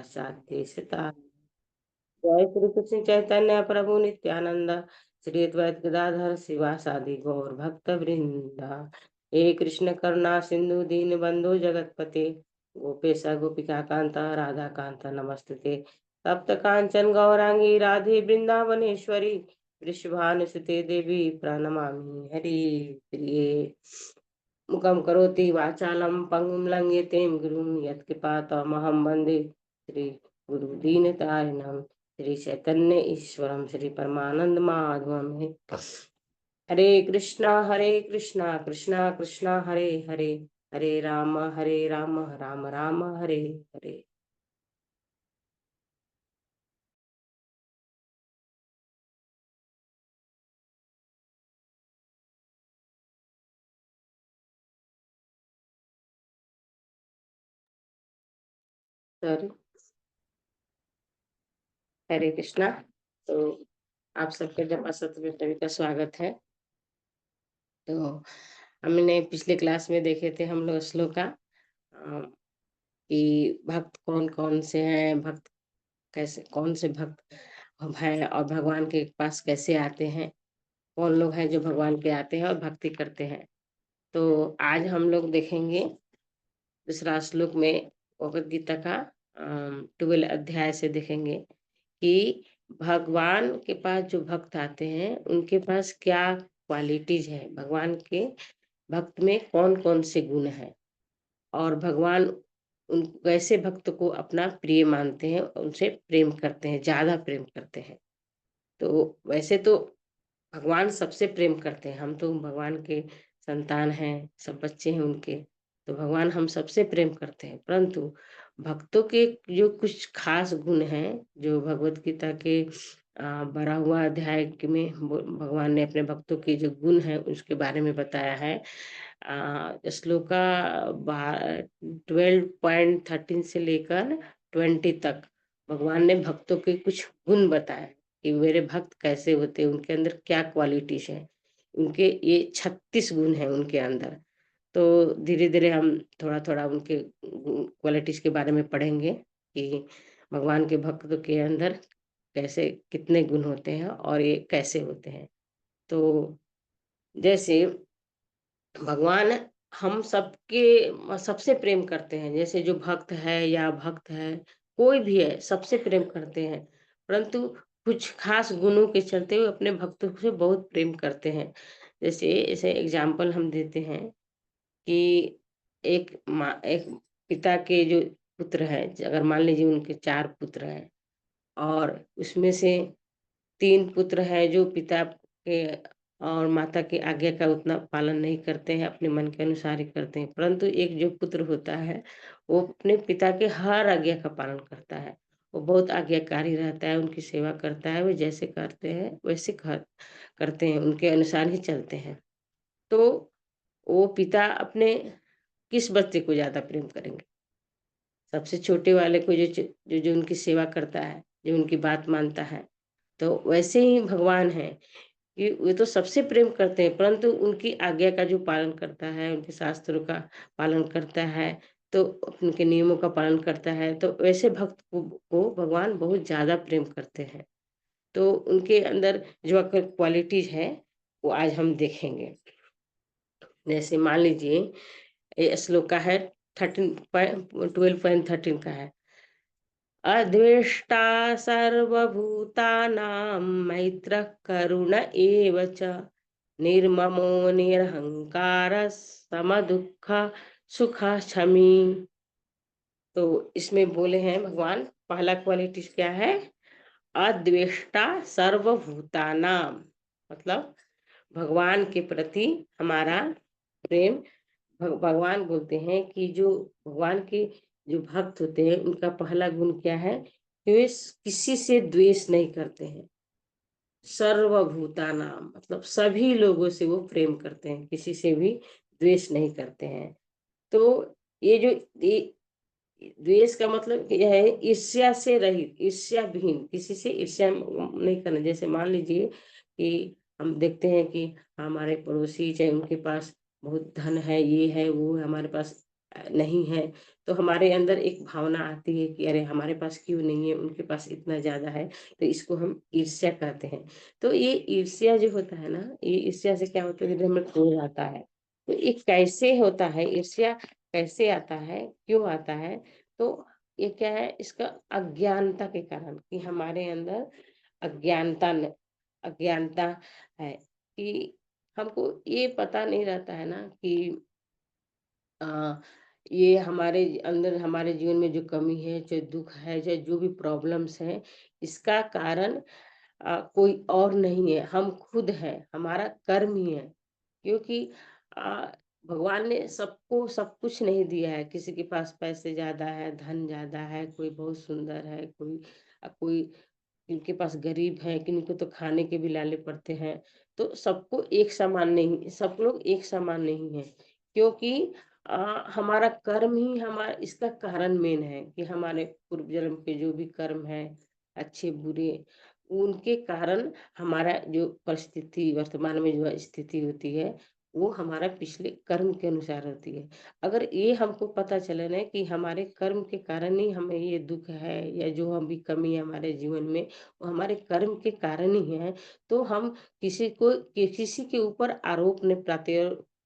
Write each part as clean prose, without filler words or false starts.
साध्य सता। जय श्री कृष्ण चैतन्य प्रभु नित्यानंद, श्री अद्वैत गदाधर शिवासादि गौर भक्त वृंदा। हे कृष्ण करुणा सिंधु दीन बंधु जगतपते, गोपेश गोपिका कांता राधा कांता नमस्ते। तप्त कांचन गौरांगी राधे वृंदावनेश्वरी, वृषभानुसुते देवी प्रणमामि हरि प्रिये। मुखं करोति वाचालं पंगुं लंघयते गिरिं, यत्कृपातमहं वन्दे श्री गुरु दीनतारिणं। श्री चैतन्य ईश्वरं श्री परमानंद माधवम। हरे कृष्णा कृष्णा कृष्णा हरे हरे, हरे राम राम राम हरे हरे। सॉरी, हरे कृष्णा। तो आप सबके जब असत में सभी का स्वागत है। तो हमने पिछले क्लास में देखे थे हम लोग श्लोका, कि भक्त कौन कौन से हैं, भक्त कैसे, कौन से भक्त हैं और भगवान के पास कैसे आते हैं, कौन लोग हैं जो भगवान के आते हैं और भक्ति करते हैं। तो आज हम लोग देखेंगे दूसरा श्लोक में भगवद गीता का 12 अध्याय से देखेंगे कि भगवान के पास जो भक्त आते हैं उनके पास क्या क्वालिटीज है, भगवान के भक्त में कौन कौन से गुण हैं, और भगवान उन वैसे भक्त को अपना प्रिय मानते हैं, उनसे प्रेम करते हैं, ज्यादा प्रेम करते हैं। तो वैसे तो भगवान सबसे प्रेम करते हैं, हम तो भगवान के संतान हैं, सब बच्चे हैं उनके, तो भगवान हम सबसे प्रेम करते हैं। परंतु भक्तों के जो कुछ खास गुण हैं, जो भगवत गीता के 12वां अध्याय में भगवान ने अपने भक्तों के जो गुण हैं उसके बारे में बताया है। श्लोका 12.13 से लेकर 20 तक भगवान ने भक्तों के कुछ गुण बताए कि मेरे भक्त कैसे होते हैं, उनके अंदर क्या क्वालिटीज हैं। उनके ये 36 गुण हैं उनके अंदर। तो धीरे धीरे हम थोड़ा थोड़ा उनके क्वालिटीज के बारे में पढ़ेंगे कि भगवान के भक्तों के अंदर कैसे कितने गुण होते हैं और ये कैसे होते हैं। तो जैसे भगवान हम सबके सबसे प्रेम करते हैं, जैसे जो भक्त है या भक्त है, कोई भी है, सबसे प्रेम करते हैं। परंतु कुछ खास गुणों के चलते हुए अपने भक्तों से बहुत प्रेम करते हैं। जैसे ऐसे एग्जाम्पल हम देते हैं कि एक पिता के जो पुत्र है, अगर मान लीजिए उनके 4 पुत्र हैं और उसमें से 3 पुत्र हैं जो पिता के और माता की आज्ञा का उतना पालन नहीं करते हैं, अपने मन के अनुसार ही करते हैं। परंतु एक जो पुत्र होता है वो अपने पिता के हर आज्ञा का पालन करता है, वो बहुत आज्ञाकारी रहता है, उनकी सेवा करता है, वो जैसे करते हैं वैसे करते हैं, उनके अनुसार ही चलते हैं। तो वो पिता अपने किस बच्चे को ज्यादा प्रेम करेंगे? सबसे छोटे वाले को, जो जो जो उनकी सेवा करता है, जो उनकी बात मानता है। तो वैसे ही भगवान है कि वे तो सबसे प्रेम करते हैं, परंतु उनकी आज्ञा का जो पालन करता है, उनके शास्त्रों का पालन करता है, तो उनके नियमों का पालन करता है, तो वैसे भक्त को भगवान बहुत ज्यादा प्रेम करते हैं। तो उनके अंदर जो क्वालिटीज है वो आज हम देखेंगे। जैसे मान लीजिए ये श्लोक का है 12.13 का है। अद्वेष्टा सर्वभूतानां मैत्रः करुण एव च, निर्ममो निरहंकारः समदुःख सुखः शमी। तो इसमें बोले हैं भगवान, पहला क्वालिटी क्या है? अद्वेष्टा सर्वभूतानां, मतलब भगवान के प्रति हमारा प्रेम। भगवान बोलते हैं कि जो भगवान के जो भक्त होते हैं उनका पहला गुण क्या है कि वे किसी से द्वेष नहीं करते हैं। सर्वभूतानाम मतलब सभी लोगों से वो प्रेम करते हैं, किसी से भी द्वेष नहीं करते हैं। तो ये जो द्वेष का मतलब यह है ईर्ष्या से रहित, ईर्ष्या विहीन, किसी से ईर्ष्या नहीं करना। जैसे मान लीजिए कि हम देखते हैं कि हमारे पड़ोसी, चाहे उनके पास बहुत धन है, ये है वो है, हमारे पास नहीं है, तो हमारे अंदर एक भावना आती है कि अरे हमारे पास क्यों नहीं है, उनके पास इतना ज़्यादा है, तो इसको हम ईर्ष्या कहते हैं। तो ये ईर्ष्या जो होता है ना, ये ईर्ष्या से क्या होता है, जब हमें क्रोध आता है, तो ये कैसे होता है, ईर्ष्या कैसे आता है, क्यों आता है? तो ये क्या है, इसका अज्ञानता के कारण, कि हमारे अंदर अज्ञानता न अज्ञानता है, कि हमको ये पता नहीं रहता है ना कि अ, ये हमारे अंदर, हमारे जीवन में जो कमी है, चाहे दुःख है, चाहे जो भी प्रॉब्लम्स हैं, इसका कारण कोई और नहीं है, हम खुद हैं, हमारा कर्म ही है। क्योंकि अ, भगवान ने सबको सब कुछ नहीं दिया है, किसी के पास पैसे ज़्यादा है, धन ज़्यादा है, कोई बहुत सुंदर है, कोई जिनके पास गरीब हैं, किनको तो खाने के भी लाले पड़ते हैं। तो सबको एक समान नहीं, सब लोग एक समान नहीं हैं। क्योंकि अ, हमारा कर्म ही इसका कारण मेन है, कि हमारे पूर्व जन्म के जो भी कर्म हैं, अच्छे-बुरे, उनके कारण हमारा जो परिस्थिति वर्तमान में जो स्थिति होती है, वो हमारा पिछले कर्म के अनुसार होती है। अगर ये हमको पता चले ना कि हमारे कर्म के कारण ही हमें ये दुःख है, या जो हम भी कमी है हमारे जीवन में, वो हमारे कर्म के कारण ही है, तो हम किसी के ऊपर आरोप नहीं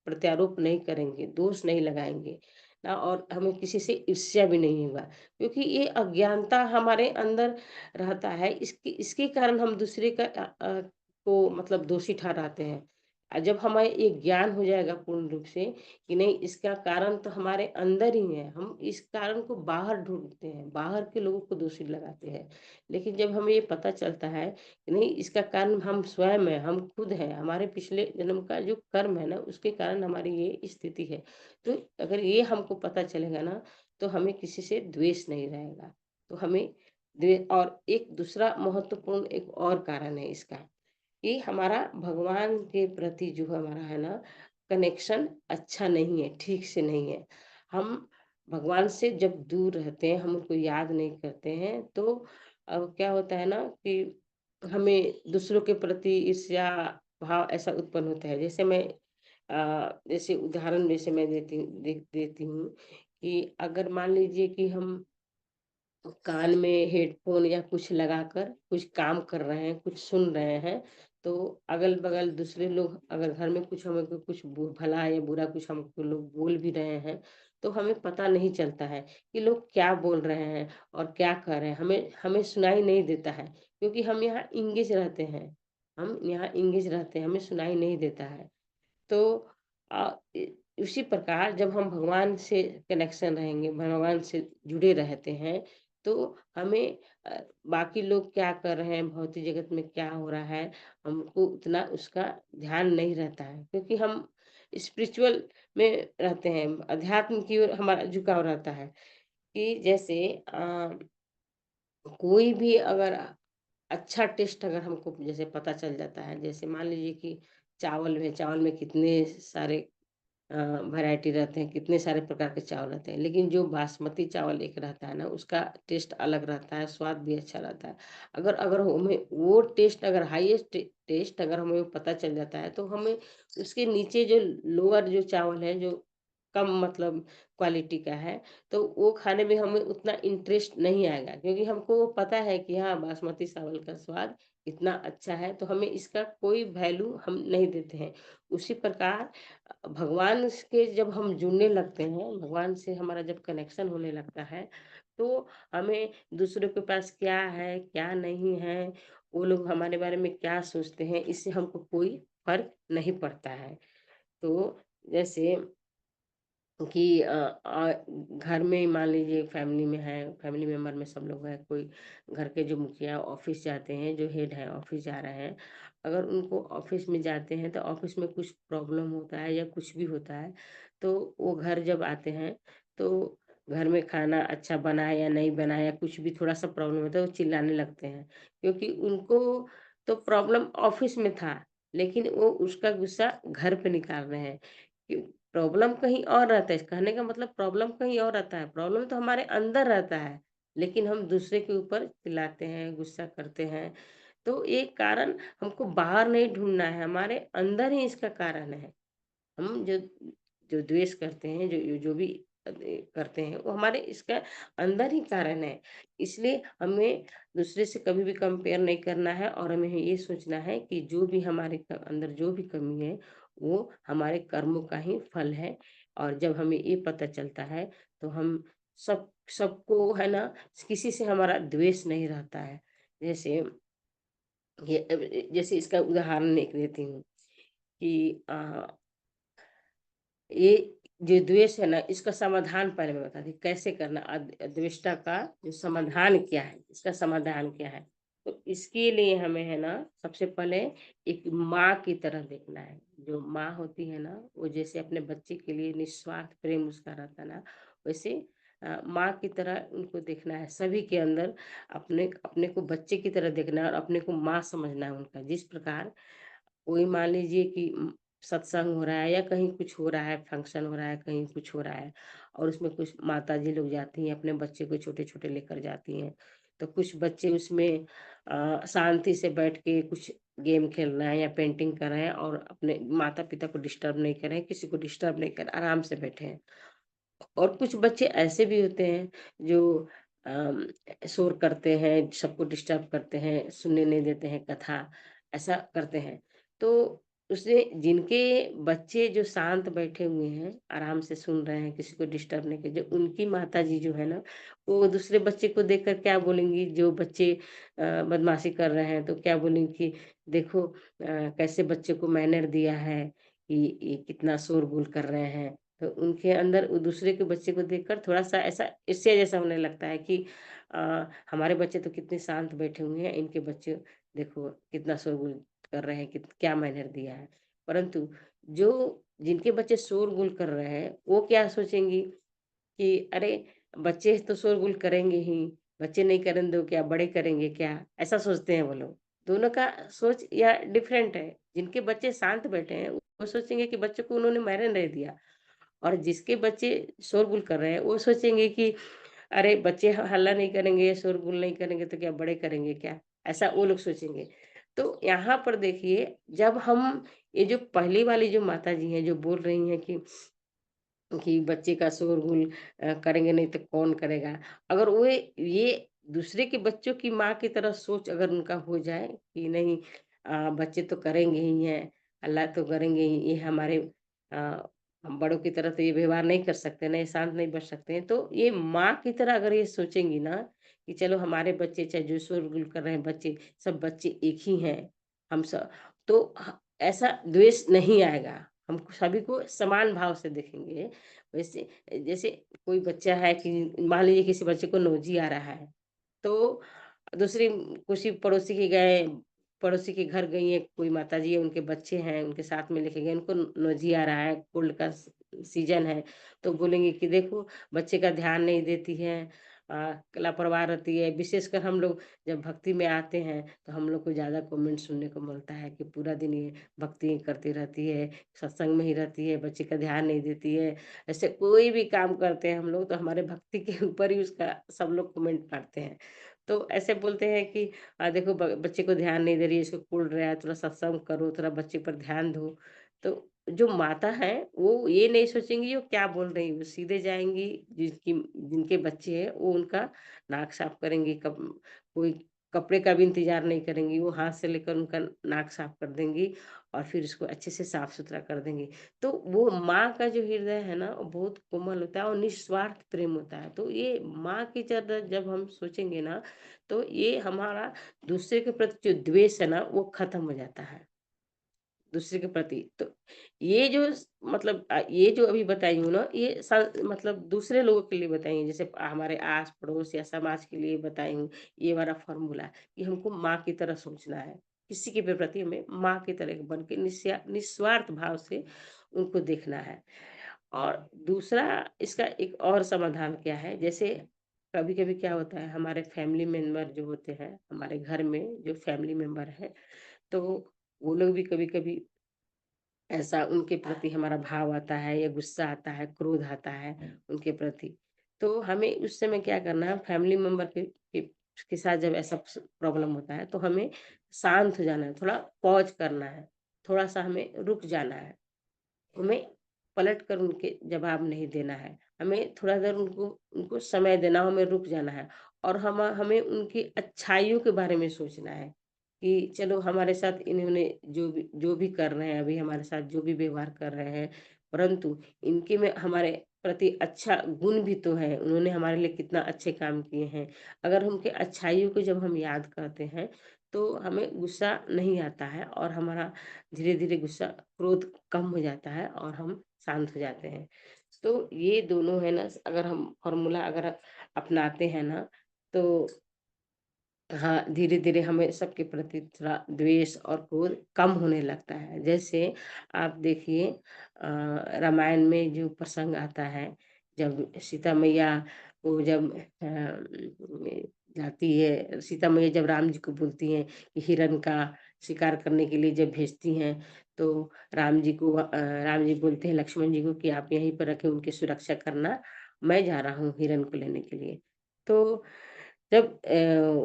प्रत्यारोप नहीं करेंगे, दोष नहीं लगाएँगे ना, और हमें किसी से ईर्ष्या भी नहीं होगा। क्योंकि ये अज्ञानता हमारे अंदर रहता है, इसके कारण हम दूसरे को मतलब दोषी ठहराते हैं। जब हमें ये ज्ञान हो जाएगा पूर्ण रूप से कि नहीं, इसका कारण तो हमारे अंदर ही है, हम इस कारण को बाहर ढूँढते हैं, बाहर के लोगों को दोषी लगाते हैं। लेकिन जब हमें ये पता चलता है कि नहीं, इसका कारण हम स्वयं हैं, हम खुद हैं, हमारे पिछले जन्म का जो कर्म है ना, उसके कारण हमारी ये स्थिति है। तो अगर ये हमको पता चलेगा ना, तो हमें किसी से द्वेष नहीं रहेगा। तो हमें द्वे और एक दूसरा महत्वपूर्ण एक और कारण है इसका, कि हमारा भगवान के प्रति जो हमारा है ना कनेक्शन अच्छा नहीं है, ठीक से नहीं है। हम भगवान से जब दूर रहते हैं, हम उनको याद नहीं करते हैं, तो क्या होता है ना कि हमें दूसरों के प्रति ईर्ष्या भाव ऐसा उत्पन्न होता है। जैसे उदाहरण जैसे मैं देती हूँ, कि अगर मान लीजिए कि हम कान में हेडफ़ोन या कुछ लगाकर कुछ काम कर रहे हैं, कुछ सुन रहे हैं, तो अगल-बगल दूसरे लोग अगर घर में कुछ हमें को कुछ भला या बुरा कुछ हमको लोग बोल भी रहे हैं, तो हमें पता नहीं चलता है कि लोग क्या बोल रहे हैं और क्या कह रहे हैं, हमें हमें सुनाई नहीं देता है, क्योंकि हम यहाँ एंगेज रहते हैं। हम यहाँ एंगेज रहते हैं, हमें सुनाई नहीं देता है। तो अ, इ उसी प्रकार जब हम भगवान से कनेक्शन रहेंगे, भगवान से जुड़े रहते हैं, तो हमें बाकी लोग क्या कर रहे हैं, भौतिक जगत में क्या हो रहा है, हमको उतना उसका ध्यान नहीं रहता है। क्योंकि हम स्पिरिचुअल में रहते हैं, अध्यात्म की ओर हमारा झुकाव रहता है, कि जैसे कोई भी अगर अच्छा टेस्ट अगर हमको जैसे पता चल जाता है, जैसे मान लीजिए कि चावल में कितने सारे अ, वैरायटी रहते हैं, कितने सारे प्रकार के चावल रहते हैं, लेकिन जो बासमती चावल एक रहता है ना, उसका टेस्ट अलग रहता है, स्वाद भी अच्छा रहता है। अगर अगर हमें वो टेस्ट, अगर हाईएस्ट टेस्ट अगर हमें पता चल जाता है, तो हमें उसके नीचे जो लोअर जो चावल है, जो कम मतलब क्वालिटी का है, तो वो खाने में हमें उतना इंटरेस्ट नहीं आएगा, क्योंकि हमको वो पता है कि हाँ, बासमती चावल का स्वाद इतना अच्छा है, तो हमें इसका कोई वैल्यू हम नहीं देते हैं। उसी प्रकार भगवान के जब हम जुड़ने लगते हैं, भगवान से हमारा जब कनेक्शन होने लगता है, तो हमें दूसरों के पास क्या है, क्या नहीं है, वो लोग हमारे बारे में क्या सोचते हैं, इससे हमको कोई फ़र्क नहीं पड़ता है। तो जैसे कि घर में ही मान लीजिए फैमिली में है, फैमिली मेंबर में सब लोग हैं, कोई घर के जो मुखिया ऑफिस जाते हैं, जो हेड है ऑफिस जा रहे हैं, अगर उनको ऑफिस में जाते हैं तो ऑफिस में कुछ प्रॉब्लम होता है या कुछ भी होता है, तो वो घर जब आते हैं, तो घर में खाना अच्छा बना है या नहीं बना है, या कुछ भी थोड़ा सा प्रॉब्लम होता है, वो चिल्लाने लगते हैं, क्योंकि उनको तो प्रॉब्लम ऑफिस में था, लेकिन वो उसका गुस्सा घर पे निकाल रहे हैं। प्रॉब्लम कहीं और रहता है, कहने का मतलब प्रॉब्लम कहीं और रहता है, प्रॉब्लम तो हमारे अंदर रहता है, लेकिन हम दूसरे के ऊपर चिल्लाते हैं, गुस्सा करते हैं। तो ये कारण हमको बाहर नहीं ढूँढना है, हमारे अंदर ही इसका कारण है। हम जो जो द्वेष करते हैं, जो जो भी करते हैं, वो हमारे इसका अंदर ही कारण है। इसलिए हमें दूसरे से कभी भी कंपेयर नहीं करना है और हमें ये सोचना है कि जो भी हमारे अंदर जो भी कमी है, वो हमारे कर्मों का ही फल है। और जब हमें ये पता चलता है, तो हम सबको है ना, किसी से हमारा द्वेष नहीं रहता है। जैसे जैसे इसका उदाहरण एक देती हूँ कि ये जो द्वेष है ना, इसका समाधान पहले मैं बताती हूँ कैसे करना। द्वेषता का जो समाधान क्या है, इसका समाधान क्या है। तो इसके लिए हमें है ना, सबसे पहले एक माँ की तरह देखना है। जो माँ होती है ना, वो जैसे अपने बच्चे के लिए निस्वार्थ प्रेम उसका रहता है ना, वैसे माँ की तरह उनको देखना है। सभी के अंदर अपने अपने को बच्चे की तरह देखना है और अपने को माँ समझना है उनका। जिस प्रकार कोई मान लीजिए कि सत्संग हो रहा है या कहीं कुछ हो रहा है, फंक्शन हो रहा है, कहीं कुछ हो रहा है और उसमें कुछ माताजी लोग जाती हैं, अपने बच्चे को छोटे-छोटे लेकर जाती हैं। तो कुछ बच्चे उसमें शांति से बैठ के कुछ गेम खेल रहे हैं या पेंटिंग कर रहे हैं और अपने माता-पिता को डिस्टर्ब नहीं कर रहे हैं, किसी को डिस्टर्ब नहीं कर आराम से बैठे हैं। और कुछ बच्चे ऐसे भी होते हैं जो अम, शोर करते हैं, सबको डिस्टर्ब करते हैं, सुनने नहीं देते हैं कथा, ऐसा करते हैं। तो उससे जिनके बच्चे जो शांत बैठे हुए हैं, आराम से सुन रहे हैं, किसी को डिस्टर्ब नहीं कर जो उनकी माताजी जो है ना, वो दूसरे बच्चे को देखकर क्या बोलेंगी, जो बच्चे बदमाशी कर रहे हैं, तो क्या बोलेंगी कि देखो कैसे बच्चे को मैनर दिया है, कि ये कितना शोरगुल कर रहे हैं। तो उनके अंदर वो दूसरे के बच्चे को देखकर थोड़ा-सा ऐसा ईर्ष्या जैसा होने लगता है कि हमारे बच्चे तो कितने शांत बैठे हुए हैं, इनके बच्चे देखो कितना शोरगुल कर रहे हैं, क्या मैनर दिया है। परंतु जो जिनके बच्चे शोरगुल कर रहे हैं, वो क्या सोचेंगी कि अरे! बच्चे तो शोरगुल करेंगे ही, बच्चे नहीं करेंगे तो क्या बड़े करेंगे क्या? ऐसा सोचते हैं वो लोग। दोनों का सोच या डिफरेंट है। जिनके बच्चे शांत बैठे हैं, वो सोचेंगे कि बच्चों को उन्होंने मैनर नहीं दिया। और जिसके बच्चे शोरगुल कर रहे हैं, वो सोचेंगे कि अरे बच्चे हल्ला नहीं करेंगे, शोरगुल नहीं करेंगे तो क्या बड़े करेंगे क्या? ऐसा वो लोग सोचेंगे। तो यहाँ पर देखिए, जब हम ये जो पहली वाली जो माताजी हैं, जो बोल रही हैं कि बच्चे का शोरगुल करेंगे नहीं तो कौन करेगा? अगर वो ये दूसरे के बच्चों की माँ की तरह सोच अगर उनका हो जाए कि नहीं बच्चे तो करेंगे ही हैं, हल्ला तो करेंगे ही, ये हमारे हम बड़ों की तरह तो ये व्यवहार नहीं कर सकते ना, ये शांत नहीं बैठ सकते हैं। तो ये माँ की तरह अगर ये सोचेंगी ना कि चलो हमारे बच्चे चाहे जो शोरगुल कर रहे हैं बच्चे, सब बच्चे एक ही हैं, हम सब तो ऐसा द्वेष नहीं आएगा। हम सभी को समान भाव से देखेंगे। वैसे जैसे कोई बच्चा है कि मान लीजिए किसी बच्चे को नौजी आ रहा है, तो दूसरी किसी पड़ोसी के घर गई हैं, कोई माताजी है, उनके बच्चे हैं, उनके साथ में लेके गए, उनको नौजी आ रहा है, कोल्ड का सीज़न है, तो बोलेंगे कि देखो बच्चे का ध्यान नहीं देती है लापरवाह रहती है। विशेषकर हम लोग जब भक्ति में आते हैं, तो हम लोग को ज़्यादा कमेंट सुनने को मिलता है कि पूरा दिन ये भक्ति करती रहती है, सत्संग में ही रहती है, बच्चे का ध्यान नहीं देती है। ऐसे कोई भी काम करते हैं हम लोग, तो हमारे भक्ति के ऊपर ही उसका सब लोग कमेंट मारते हैं। तो ऐसे बोलते हैं कि देखो बच्चे को ध्यान नहीं दे रही है, इसको कुल रहा है, थोड़ा सत्संग करो, थोड़ा बच्चे पर ध्यान दो। तो जो माता हैं, वो ये नहीं सोचेंगी वो क्या बोल रही हैं, वो सीधे जाएँगी जिनके बच्चे हैं, वो उनका नाक साफ करेंगी, कोई कपड़े का भी इंतज़ार नहीं करेंगी, वो हाथ से लेकर उनका नाक साफ कर देंगी और फिर उसको अच्छे से साफ-सुथरा कर देंगी। तो वो माँ का जो हृदय है ना, वो बहुत कोमल होता है और निस्वार्थ प्रेम होता है। तो ये माँ की तरह जब हम सोचेंगे ना, तो ये हमारा दूसरे के प्रति जो द्वेष है ना, वो खत्म हो जाता है, दूसरे के प्रति। तो ये जो ये जो अभी बताई हूँ ना, ये मतलब दूसरे लोगों के लिए बताई हूँ, जैसे हमारे आस-पड़ोस या समाज के लिए बताई हूँ, ये वाला फ़ॉर्मूला कि हमको माँ की तरह सोचना है। किसी के भी प्रति हमें माँ की तरह बन के निस्वार्थ भाव से उनको देखना है। और दूसरा इसका एक और समाधान क्या है, जैसे कभी-कभी क्या होता है हमारे फैमिली मेंबर जो होते हैं, हमारे घर में जो फैमिली मेंबर हैं, तो वो लोग भी कभी-कभी ऐसा उनके प्रति हमारा भाव आता है या गुस्सा आता है, क्रोध आता है उनके प्रति। तो हमें उस समय क्या करना है फैमिली मेंबर के साथ जब ऐसा प्रॉब्लम होता है, तो हमें शांत हो जाना है, थोड़ा पॉज़ करना है, थोड़ा-सा हमें रुक जाना है। हमें पलट कर उनके जवाब नहीं देना है। हमें थोड़ा देर उनको उनको समय देना, हमें रुक जाना है और हमें उनकी अच्छाइयों के बारे में सोचना है कि चलो हमारे साथ इन्होंने जो भी कर रहे हैं, अभी हमारे साथ जो भी व्यवहार कर रहे हैं, परंतु इनके में हमारे प्रति अच्छा गुण भी तो है, उन्होंने हमारे लिए कितना अच्छे काम किए हैं। अगर उनके अच्छाइयों को जब हम याद करते हैं, तो हमें गुस्सा नहीं आता है और हमारा धीरे-धीरे गुस्सा, क्रोध कम हो जाता है और हम शांत हो जाते हैं। तो ये दोनों है ना, अगर हम फ़ॉर्मूला अगर अपनाते हैं ना, तो हाँ, धीरे-धीरे हमें सबके प्रति थोड़ा द्वेष और क्रोध कम होने लगता है। जैसे आप देखिए रामायण में जो प्रसंग आता है, जब सीता मैया को जब जाती है, सीता मैया जब राम जी को बोलती हैं कि हिरण का शिकार करने के लिए जब भेजती हैं, तो राम जी बोलते हैं लक्ष्मण जी को कि आप यहीं पर रखें, उनकी सुरक्षा करना, मैं जा रहा हूँ हिरण को लेने के लिए। तो जब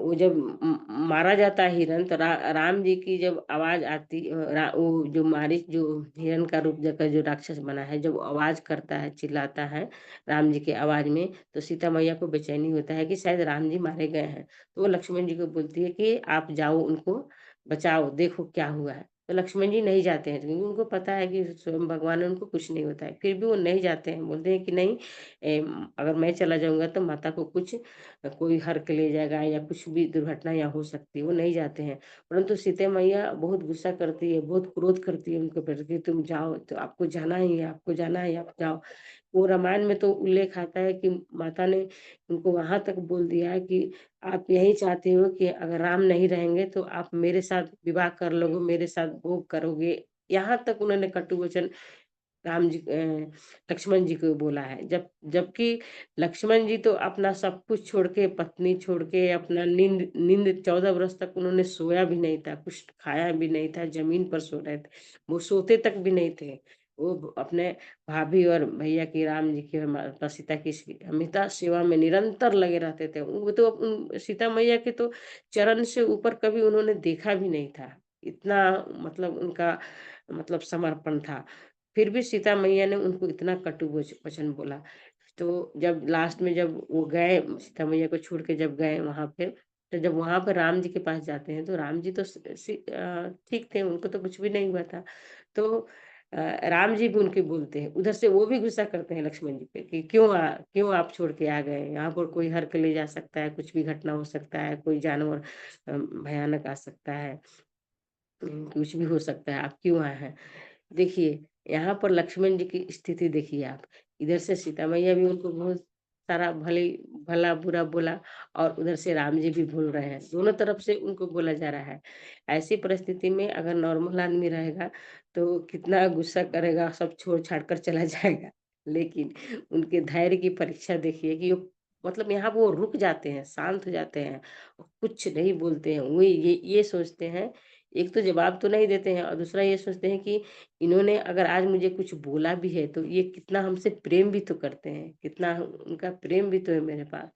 वो जब मारा जाता है हिरन, तो राम जी की जब आवाज़ आती वो जो मारीच जो हिरन का रूप लेकर जो राक्षस बना है, जब आवाज़ करता है, चिल्लाता है राम जी की आवाज़ में, तो सीता मैया को बेचैनी होता है कि शायद राम जी मारे गए हैं। तो वो लक्ष्मण जी को बोलती है कि आप जाओ, उनको बचाओ, देखो क्या हुआ है। तो लक्ष्मण जी नहीं जाते हैं, क्योंकि उनको पता है कि स्वयं भगवान है, उनको कुछ नहीं होता है। फिर भी वो नहीं जाते हैं, बोलते हैं कि नहीं, अगर मैं चला जाऊँगा तो माता को कुछ कोई हर के ले जाएगा या कुछ भी दुर्घटना यहाँ हो सकती है, वो नहीं जाते हैं। परंतु सीता मैया बहुत गुस्सा करती है, बहुत क्रोध करती है उनके प्रति कि तुम जाओ, तो आपको जाना ही है, आपको जाना है, आप जाओ। वो रामायण में तो उल्लेख आता है कि माता ने उनको वहाँ तक बोल दिया है कि आप यही चाहते हो कि अगर राम नहीं रहेंगे तो आप मेरे साथ विवाह कर लोगे, मेरे साथ भोग करोगे। यहाँ तक उन्होंने कटु वचन लक्ष्मण जी को बोला है। जबकि लक्ष्मण जी तो अपना सब कुछ छोड़ के, पत्नी छोड़ के, अपना नींद नींद 14 वर्ष तक उन्होंने सोया भी नहीं था, कुछ खाया भी नहीं था, ज़मीन पर सो रहे थे। वो सोते तक भी नहीं थे। वो अपने भाभी और भैया की, राम जी की और माता सीता की हमेशा सेवा में निरंतर लगे रहते थे। वो तो उन सीता मैया के तो चरण से ऊपर कभी उन्होंने देखा भी नहीं था। इतना मतलब उनका मतलब समर्पण था। फिर भी सीता मैया ने उनको इतना कटु वचन बोला। तो जब लास्ट में जब वो गए, सीता मैया को छोड़ के जब गए वहाँ पे, तो जब वहाँ पे राम जी के पास जाते हैं, तो राम जी तो ठीक थे, उनको तो कुछ भी नहीं हुआ था। तो राम जी भी उनके बोलते हैं, उधर से वो भी गुस्सा करते हैं लक्ष्मण जी पे कि क्यों आप छोड़ के आ गए? यहाँ पर कोई हर के ले जा सकता है, कुछ भी घटना हो सकता है, कोई जानवर भयानक आ सकता है, कुछ भी हो सकता है, आप क्यों आए हैं? देखिए, यहाँ पर लक्ष्मण जी की स्थिति देखिए आप। इधर से सीता मैया भी उनको बहुत सारा भला-बुरा बोला और उधर से राम जी भी बोल रहे हैं। दोनों तरफ से उनको बोला जा रहा है। ऐसी परिस्थिति में अगर नॉर्मल आदमी रहेगा, तो कितना गुस्सा करेगा, सब छोड़-छाड़ कर चला जाएगा। लेकिन उनके धैर्य की परीक्षा देखिए कि वो मतलब यहाँ वो रुक जाते हैं, शांत हो जाते हैं, कुछ नहीं बोलते हैं। वो ये सोचते हैं, एक तो जवाब तो नहीं देते हैं और दूसरा ये सोचते हैं कि इन्होंने अगर आज मुझे कुछ बोला भी है, तो ये कितना हमसे प्रेम भी तो करते हैं, कितना उनका प्रेम भी तो है मेरे पास।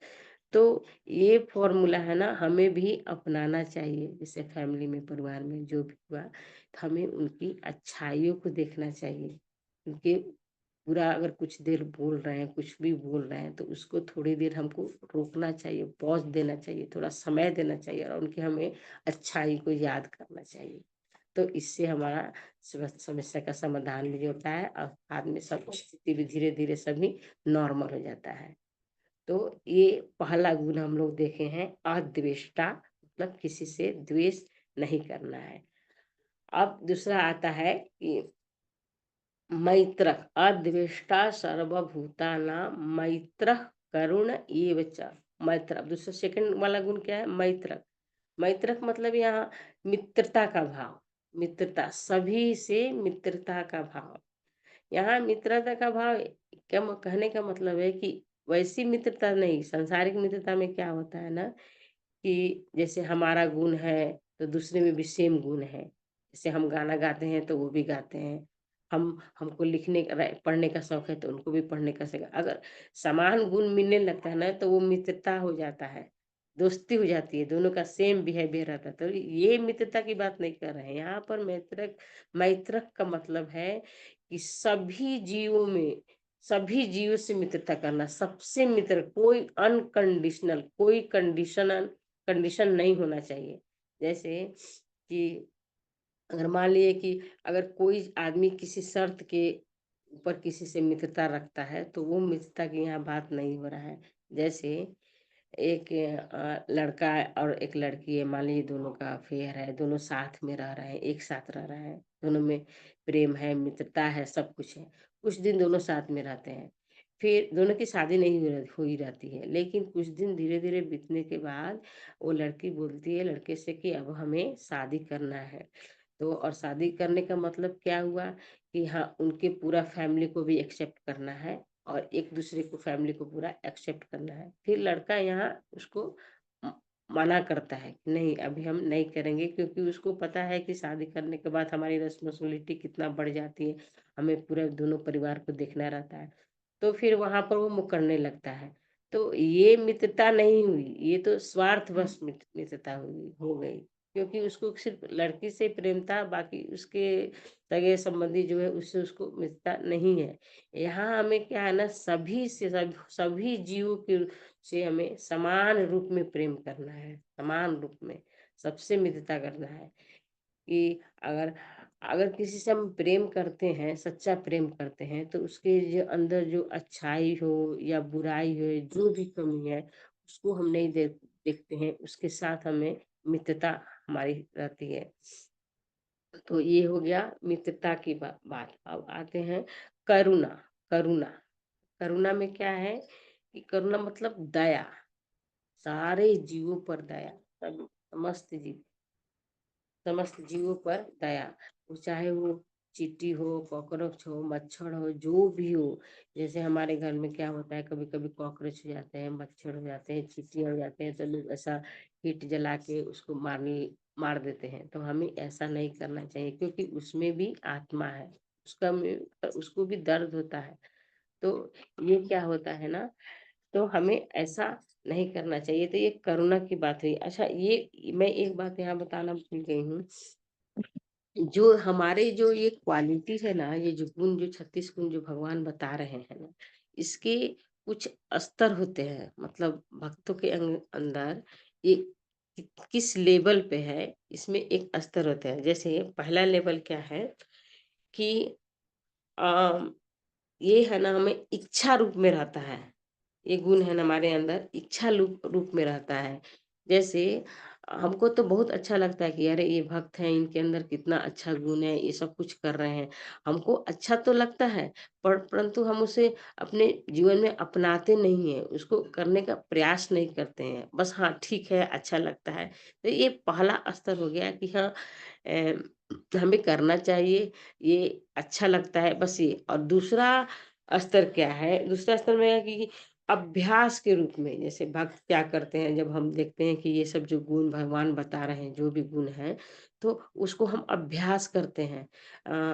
तो ये फ़ॉर्मूला है ना, हमें भी अपनाना चाहिए। जैसे फैमिली में, परिवार में जो भी हुआ, तो हमें उनकी अच्छाइयों को देखना चाहिए। उनके बुरा अगर कुछ देर बोल रहे हैं, कुछ भी बोल रहे हैं, तो उसको थोड़ी देर हमको रोकना चाहिए, पॉज़ देना चाहिए, थोड़ा समय देना चाहिए और उनकी हमें अच्छाई को याद करना चाहिए। तो इससे हमारा समस्या का समाधान भी होता है और बाद में सब स्थिति भी धीरे-धीरे सभी नॉर्मल हो जाता है। तो ये पहला गुण हम लोग देखे हैं, अद्वेष्टा, मतलब किसी से द्वेष नहीं करना है। अब दूसरा आता है कि मैत्रः, अद्वेष्टा सर्वभूतानां मैत्रः करुण एव च। मैत्र, अब दूसरा सेकंड वाला गुण क्या है? मैत्रक। मैत्रक मतलब यहाँ मित्रता का भाव, मित्रता, सभी से मित्रता का भाव। यहाँ मित्रता का भाव, क्या कहने का मतलब है कि वैसी मित्रता नहीं, सांसारिक मित्रता में क्या होता है ना, कि जैसे हमारा गुण है तो दूसरे में भी सेम गुण है। जैसे हम गाना गाते हैं तो वो भी गाते हैं। हमको लिखने का पढ़ने का शौक है तो उनको भी पढ़ने का शौक है। अगर समान गुण मिलने लगता है ना, तो वो मित्रता हो जाता है, दोस्ती हो जाती है, दोनों का सेम बिहेवियर रहता है। तो ये मित्रता की बात नहीं कर रहे हैं। यहाँ पर मैत्रक मैत्रक का मतलब है कि सभी जीवों में सभी जीवों से मित्रता करना, सबसे मित्र, कोई अनकंडीशनल, कोई कंडीशन नहीं होना चाहिए। जैसे कि अगर मान लिए कि अगर कोई आदमी किसी शर्त के ऊपर किसी से मित्रता रखता है, तो वो मित्रता की यहाँ बात नहीं हो रहा है। जैसे एक लड़का और एक लड़की है, मान लीजिए दोनों का अफेयर है, दोनों साथ में रह रहे हैं, एक साथ रह रहे हैं, दोनों में प्रेम है, मित्रता है, सब कुछ है। कुछ दिन दोनों साथ में रहते हैं, फिर दोनों की शादी नहीं हो ही रहती है, लेकिन कुछ दिन धीरे-धीरे बीतने के बाद वो लड़की बोलती है लड़के से कि अब हमें शादी करना है। तो और शादी करने का मतलब क्या हुआ कि हाँ, उनके पूरा फैमिली को भी एक्सेप्ट करना है और एक दूसरे को फैमिली को पूरा एक्सेप्ट करना है। फिर लड़का यहाँ उसको म मना करता है कि नहीं अभी हम नहीं करेंगे, क्योंकि उसको पता है कि शादी करने के बाद हमारी रिस्पॉन्सिबिलिटी कितना बढ़ जाती है। हमें पूरे दोनों परिवार को देखना रहता है। तो फिर वहाँ पर वो मुकरने लगता है। तो ये मित्रता नहीं हुई, ये तो स्वार्थवश मित्रता हुई हो गई। क्योंकि उसको सिर्फ़ लड़की से प्रेम था, बाकी उसके सगे-संबंधी जो है उससे उसको मित्रता नहीं है। यहाँ हमें क्या है ना, सभी से सभी जीवों के से हमें समान रूप में प्रेम करना है, समान रूप में सबसे मित्रता करना है। कि अगर अगर किसी से हम प्रेम करते हैं, सच्चा प्रेम करते हैं, तो उसके जो अंदर जो अच्छाई हो या बुराई हो, जो भी कमी है, उसको हम नहीं देखते हैं, उसके साथ हमें मित्रता हमारी रहती है। तो ये हो गया मित्रता की बात। अब आते हैं करुणा। करुणा करुणा में क्या है कि करुणा मतलब दया, सारे जीवों पर दया, सब समस्त जीव, समस्त जीवों पर दया। वो चाहे वो चींटी हो, कॉकरोच हो, मच्छर हो, जो भी हो। जैसे हमारे घर में क्या होता है, कभी कभी कॉकरोच हो जाते हैं, मच्छर हो जाते हैं, चींटी हो जाते हैं, तो लोग ऐसा हीट जला के उसको मार देते हैं। तो हमें ऐसा नहीं करना चाहिए, क्योंकि उसमें भी आत्मा है, उसको भी दर्द होता है। तो ये क्या होता है ना, तो हमें ऐसा नहीं करना चाहिए। तो ये करुणा की बात हुई। अच्छा, ये मैं एक बात यहाँ बताना भूल गई हूँ। जो हमारे जो ये क्वालिटी है ना, ये जो गुण, जो 36 गुण जो भगवान बता रहे हैं ना, इसके कुछ स्तर होते हैं। मतलब भक्तों के अंदर ये किस लेवल पे है, इसमें एक स्तर होते हैं। जैसे पहला लेवल क्या है कि अ, ये है ना, हमें इच्छा रूप में रहता है। ये गुण है ना हमारे अंदर, इच्छा रूप रूप में रहता है। जैसे हमको तो बहुत अच्छा लगता है कि अरे ये भक्त हैं, इनके अंदर कितना अच्छा गुण है, ये सब कुछ कर रहे हैं। हमको अच्छा तो लगता है, पर परंतु हम उसे अपने जीवन में अपनाते नहीं हैं, उसको करने का प्रयास नहीं करते हैं। बस हाँ, ठीक है, अच्छा लगता है। तो ये पहला स्तर हो गया कि हाँ, हमें करना चाहिए, ये अच्छा लगता है, बस ये। और दूसरा स्तर क्या है? दूसरा स्तर में है कि अभ्यास के रूप में, जैसे भक्त क्या करते हैं, जब हम देखते हैं कि ये सब जो गुण भगवान बता रहे हैं, जो भी गुण हैं, तो उसको हम अभ्यास करते हैं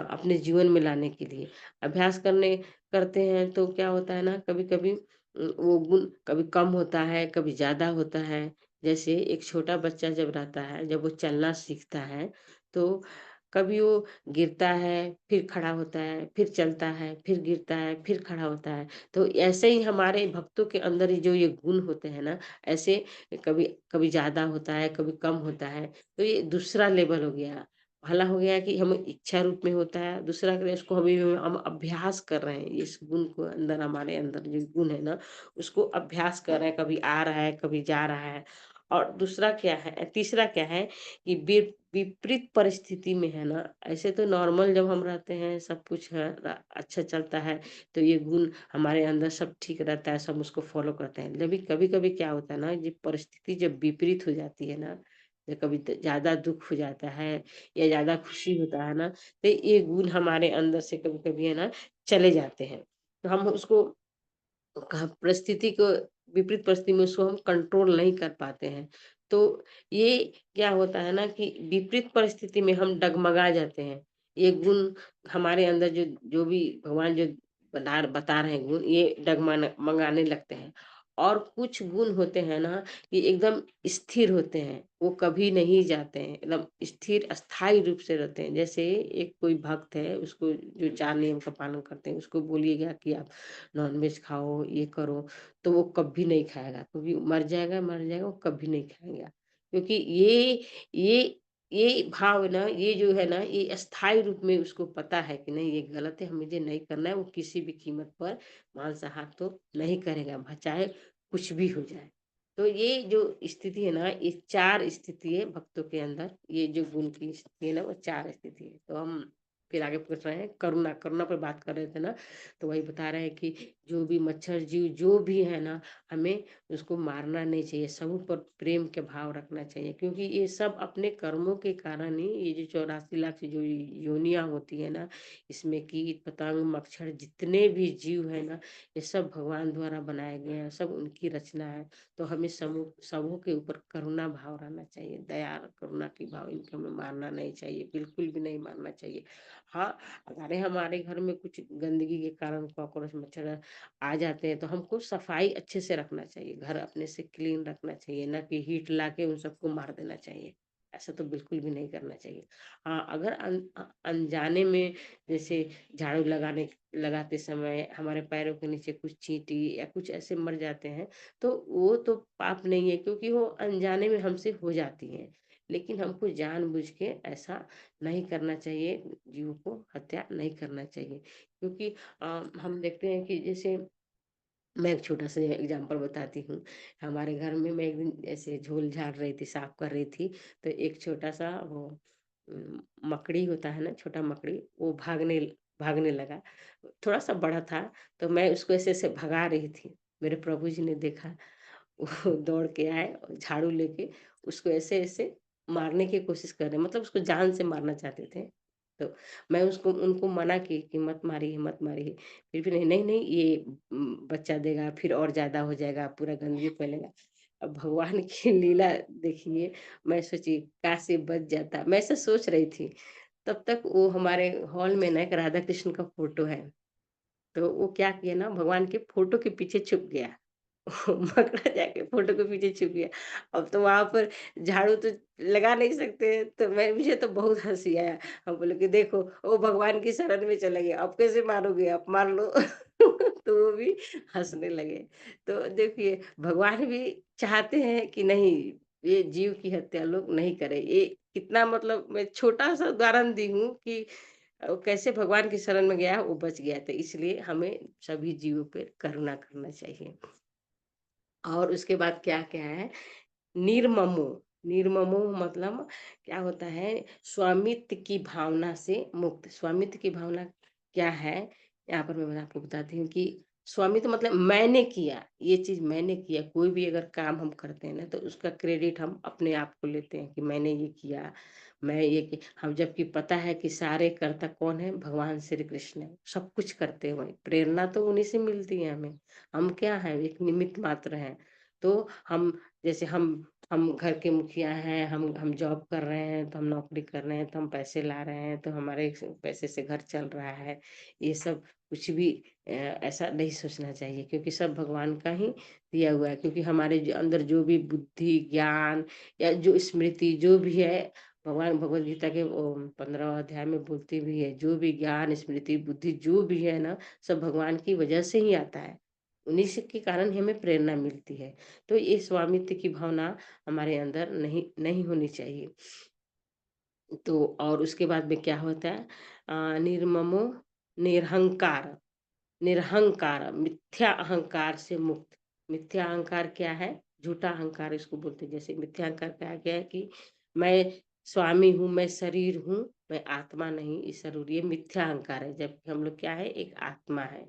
अपने जीवन में लाने के लिए। अभ्यास करते हैं तो क्या होता है ना, कभी-कभी वो गुण कभी कम होता है, कभी ज़्यादा होता है। जैसे एक छोटा बच्चा जब रहता है, जब वो चलना सीखता है, तो कभी वो गिरता है, फिर खड़ा होता है, फिर चलता है, फिर गिरता है, फिर खड़ा होता है। तो ऐसे ही हमारे भक्तों के अंदर जो ये गुण होते हैं ना, ऐसे कभी कभी ज़्यादा होता है, कभी कम होता है। तो ये दूसरा लेवल हो गया। पहला हो गया कि हमें इच्छा रूप में होता है, दूसरा कि इसको अभी हम अभ्यास कर रहे हैं, इस गुण को अंदर, हमारे अंदर जो गुण है ना, उसको अभ्यास कर रहे हैं, कभी आ रहा है, कभी जा रहा है। और दूसरा क्या है, तीसरा क्या है कि विपरीत परिस्थिति में है ना, ऐसे तो नॉर्मल जब हम रहते हैं, सब कुछ है अच्छा चलता है, तो ये गुण हमारे अंदर सब ठीक रहता है, सब उसको फॉलो करते हैं। जब भी कभी-कभी क्या होता है ना, ये परिस्थिति जब विपरीत हो जाती है ना, या कभी ज़्यादा दुःख हो जाता है या ज़्यादा खुशी होता है ना, तो ये गुण हमारे अंदर से कभी-कभी है ना, चले जाते हैं। तो हम उसको परिस्थिति को, विपरीत परिस्थिति में उसको हम कंट्रोल नहीं कर पाते हैं। तो ये क्या होता है ना कि विपरीत परिस्थिति में हम डगमगा जाते हैं। ये गुण हमारे अंदर जो जो भी भगवान जो बता रहे हैं गुण, ये डगमगाने लगते हैं। और कुछ गुण होते हैं ना कि एकदम स्थिर होते हैं, वो कभी नहीं जाते हैं, एकदम स्थिर अस्थायी रूप से रहते हैं। जैसे एक कोई भक्त है, उसको जो 4 नियम का पालन करते हैं, उसको बोलिएगा कि आप नॉनवेज खाओ, ये करो, तो वो कभी नहीं खाएगा, क्योंकि मर जाएगा, वो कभी नहीं खाएगा। क्योंकि ये ये भाव ना, ये जो है ना, ये अस्थायी रूप में उसको पता है कि नहीं ये गलत है, मुझे नहीं करना है, वो किसी भी कीमत पर मांसाहार तो नहीं करेगा, चाहे कुछ भी हो जाए। तो ये जो स्थिति है ना, ये 4 स्थिति है भक्तों के अंदर, ये जो गुण की स्थिति है ना, वो 4 स्थिति है। तो हम फिर आगे पूछ रहे हैं करुणा, करुणा पर बात कर रहे थे ना, तो वही बता रहे हैं कि जो भी मच्छर जीव जो भी है ना, हमें उसको मारना नहीं चाहिए, सब पर प्रेम के भाव रखना चाहिए, क्योंकि ये सब अपने कर्मों के कारण ही, ये जो 84 लाख जो योनियां होती है ना, इसमें कीट पतंग मच्छर जितने भी जीव है ना, ये सब भगवान द्वारा बनाए गए हैं, सब उनकी रचना है। तो हमें समूह सबों के ऊपर करुणा भाव रहना चाहिए, दया करुणा की भाव, इनको हमें मारना नहीं चाहिए, बिल्कुल भी नहीं मारना चाहिए। हाँ, अगर हमारे घर में कुछ गंदगी के कारण कॉकरोच मच्छर आ जाते हैं, तो हमको सफाई अच्छे से रखना चाहिए, घर अपने से क्लीन रखना चाहिए, ना कि हीट लाके उन सबको मार देना चाहिए। ऐसा तो बिल्कुल भी नहीं करना चाहिए। हाँ, अगर अनजाने में जैसे झाड़ू लगाते समय हमारे पैरों के नीचे कुछ चींटी या कुछ ऐसे मर जाते हैं, तो वो तो पाप नहीं है, क्योंकि वो अनजाने में हमसे हो जाती हैं। लेकिन हमको जानबूझ के ऐसा नहीं करना चाहिए, जीव को हत्या नहीं करना चाहिए। क्योंकि हम देखते हैं कि जैसे मैं एक छोटा-सा एग्ज़ाम्पल बताती हूँ। हमारे घर में मैं एक दिन ऐसे झोल झाड़ रही थी, साफ़ कर रही थी, तो एक छोटा-सा वो मकड़ी होता है ना, छोटा मकड़ी, वो भागने लगा। थोड़ा-सा बड़ा था, तो मैं उसको ऐसे-ऐसे भगा रही थी। मेरे प्रभुजी ने देखा, वो दौड़ के आए और झाड़ू लेके उसको ऐसे-ऐसे मारने की कोशिश कर रहे हैं, मतलब उसको जान से मारना चाहते थे। तो मैं उसको उनको मना की कि मत मारिए, मत मारिए। फिर भी नहीं, नहीं, नहीं ये बच्चा देगा, फिर और ज़्यादा हो जाएगा, पूरा गंदगी फैलेगा। अब भगवान की लीला देखिए, मैं सोची काश ये बच जाता, मैं ऐसा सोच रही थी। तब तक वो हमारे हॉल में ना एक राधा कृष्ण का फ़ोटो है, तो वो क्या किया ना, भगवान के फ़ोटो के पीछे छुप गया। पकड़ा जाके फोटो के पीछे छुप गया। अब तो वहाँ पर झाड़ू तो लगा नहीं सकते, तो मैं मुझे तो बहुत हँसी आया। हम बोले कि देखो वो भगवान की शरण में चले गए, अब कैसे मारोगे? अब मार लो। तो वो भी हँसने लगे। तो देखिए भगवान भी चाहते हैं कि नहीं, ये जीव की हत्या लोग नहीं करें। ये कितना, मतलब मैं छोटा-सा उदाहरण दी हूँ कि कैसे भगवान की शरण में गया, वो बच गया। तो इसलिए हमें सभी जीवों पे करुणा करना चाहिए। और उसके बाद क्या-क्या है, निर्ममो, निर्ममो मतलब क्या होता है, स्वामित्व की भावना से मुक्त। स्वामित्व की भावना क्या है, यहाँ पर मैं आपको बताती हूँ कि स्वामित्व मतलब मैंने किया, ये चीज़ मैंने किया। कोई भी अगर काम हम करते हैं ना, तो उसका क्रेडिट हम अपने आप को लेते हैं कि मैंने ये किया, मैं ये कि हम, जबकि पता है कि सारे कर्ता कौन है, भगवान श्री कृष्ण है। सब कुछ करते हैं वही, प्रेरणा तो उन्हीं से मिलती है हमें। हम क्या हैं, एक निमित्त मात्र हैं। तो हम, जैसे हम घर के मुखिया हैं, हम जॉब कर रहे हैं, तो हम नौकरी कर रहे हैं, तो हम पैसे ला रहे हैं, तो हमारे पैसे से घर चल रहा है। ये सब कुछ भी ऐसा नहीं सोचना चाहिए, क्योंकि सब भगवान का ही दिया हुआ है। क्योंकि हमारे अंदर जो भी बुद्धि ज्ञान या जो स्मृति जो भी है, भगवान भगवत गीता के 15 अध्याय में बोलती भी है, जो भी ज्ञान स्मृति बुद्धि जो भी है ना, सब भगवान की वजह से ही आता है। उन्हीं से के कारण ही हमें प्रेरणा मिलती है। तो ये स्वामित्व की भावना हमारे अंदर नहीं नहीं होनी चाहिए। तो और उसके बाद में क्या होता है, निर्ममो निरहंकार, निरहंकार मिथ्या अहंकार से मुक्त। मिथ्या अहंकार क्या है, झूठा अहंकार इसको बोलते हैं। जैसे मिथ्या अहंकार क्या है कि मैं स्वामी हूँ, मैं शरीर हूँ, मैं आत्मा नहीं, ईश्वर, ये मिथ्या अहंकार है। जबकि हम लोग क्या है, एक आत्मा है,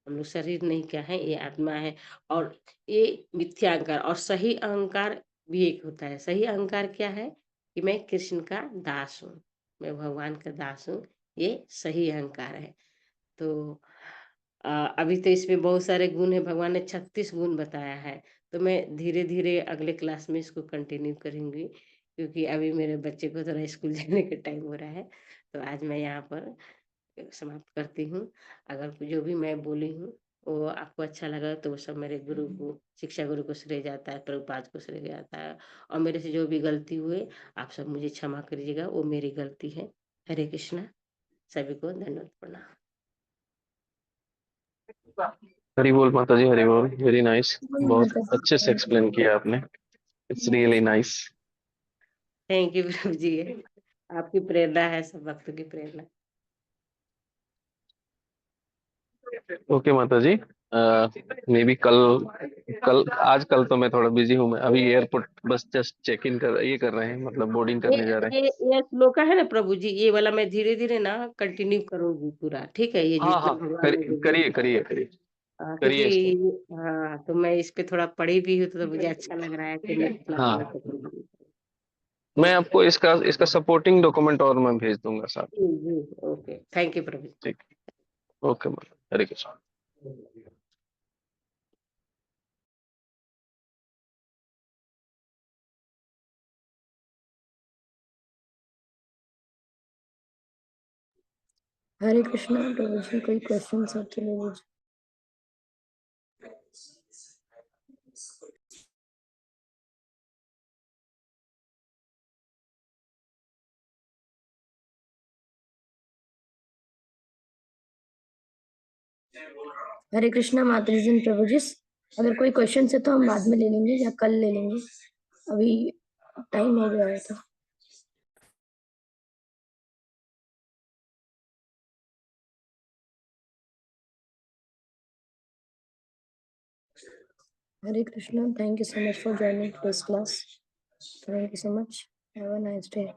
हम लोग शरीर नहीं, क्या है, ये आत्मा है। और ये मिथ्या अहंकार और सही अहंकार भी एक होता है। सही अहंकार क्या है कि मैं कृष्ण का दास हूँ, मैं भगवान का दास हूँ, ये सही अहंकार है। तो अभी तो इसमें बहुत सारे गुण हैं, भगवान ने 36 गुण बताया है। तो मैं धीरे-धीरे अगले क्लास में इसको कंटिन्यू करूँगी, क्योंकि अभी मेरे बच्चे को थोड़ा स्कूल जाने का टाइम हो रहा है। तो आज मैं यहाँ पर समाप्त करती हूँ। अगर जो भी मैं बोली हूँ वो आपको अच्छा लगा तो वो सब मेरे गुरु को, शिक्षा गुरु को श्रेय जाता है, प्रभुपाद को श्रेय जाता है। और मेरे से जो भी गलती हुए आप सब मुझे क्षमा करिएगा, वो मेरी गलती है। हरे कृष्णा। सभी को धन्यवाद प्रणाम। हरि बोल माता जी, हरि बोल। वेरी नाइस, बहुत माता जी, अच्छे से एक्सप्लेन किया आपने। It's really nice. Thank you Prabhu ji. आपकी प्रेरणा है, सब भक्तों की प्रेरणा। ओके माता जी, मे बी कल कल आज कल तो मैं थोड़ा बिजी हूँ। मैं अभी एयरपोर्ट बस जस्ट चेक इन कर रहे हैं, मतलब बोर्डिंग ये करने जा रहे हैं। ये श्लोका है ना प्रभु जी, ये वाला मैं धीरे धीरे ना कंटिन्यू करूंगी पूरा, ठीक है? ये हाँ जितना हाँ, भगवान ने जो करिए बोला। करिए करिए क्योंकि करिए इसको। हाँ, तो मैं इस पे थोड़ा पढ़ी भी हूँ, तो मुझे अच्छा लग रहा है कि मैं इतना पढ़ हाँ, सकूंगी। मैं आपको इसका इसका सपोर्टिंग डॉक्यूमेंट और मैं भेज दूंगा साथ। जी जी, ओके, थैंक यू प्रभु ठीक। ओके माता, हरे कृष्ण। जी। हरे कृष्णा। प्रभु जी कोई क्वेश्चन है तो ले लीजिए। हरे कृष्णा माता जी प्रभु जी, अगर कोई क्वेश्चन है तो हम बाद में ले लेंगे या कल ले लेंगे, अभी टाइम हो गया है तो। Hare Krishna, thank you so much for joining today's class. Thank you so much. Have a nice day.